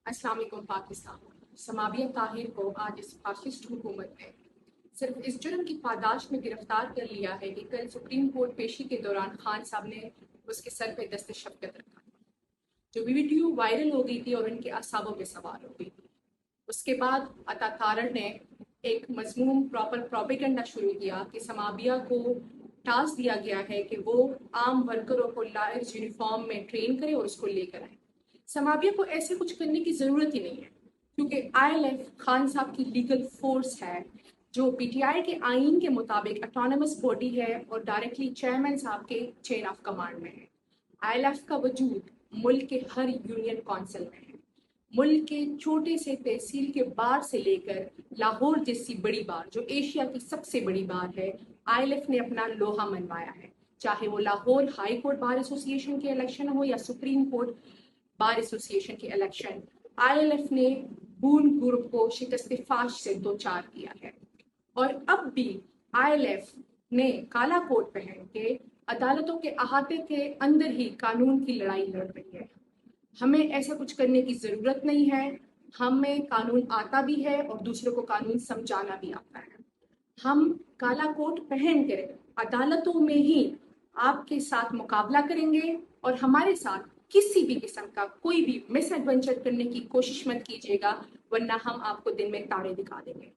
अस्सलाम वालेकुम पाकिस्तान। समाबिया ताहिर को आज इस फाशिस्ट हुकूमत ने सिर्फ इस जुर्म की पादाश में गिरफ्तार कर लिया है कि कल सुप्रीम कोर्ट पेशी के दौरान खान साहब ने उसके सर पे दस्ते शफ़क़त रखा, जो वीडियो वायरल हो गई थी और उनके असाबों पे सवार हो गई थी। उसके बाद अताकारण ने एक मज़मूम प्रॉपर प्रोपेगेंडा शुरू किया कि समाबिया को टास्क दिया गया है कि वो आम वर्करों को लाइव यूनिफॉर्म में ट्रेन करे और उसको लेकर आए। समाबिया को ऐसे कुछ करने की ज़रूरत ही नहीं है, क्योंकि ILF खान साहब की लीगल फोर्स है, जो PTI के आइन के मुताबिक ऑटोनमस बॉडी है और डायरेक्टली चेयरमैन साहब के चेन ऑफ कमांड में है। ILF का वजूद मुल्क के हर यूनियन काउंसिल में है। मुल्क के छोटे से तहसील के बार से लेकर लाहौर जैसी बड़ी बार, जो एशिया की सबसे बड़ी बार है, ILF ने अपना लोहा मनवाया है। चाहे वो Lahore high court bar association के इलेक्शन हो या सुप्रीम कोर्ट बार एसोसिएशन के इलेक्शन, ILF ने बून ग्रुप को शिकस्त फाश से दो चार किया है। और अब भी ILF ने काला कोट पहन के अदालतों के अहाते के अंदर ही कानून की लड़ाई लड़ रही है। हमें ऐसा कुछ करने की ज़रूरत नहीं है। हमें कानून आता भी है और दूसरों को कानून समझाना भी आता है। हम काला कोट पहन कर अदालतों में ही आपके साथ मुकाबला करेंगे और हमारे साथ किसी भी किस्म का कोई भी मिस एडवेंचर करने की कोशिश मत कीजिएगा, वरना हम आपको दिन में तारे दिखा देंगे।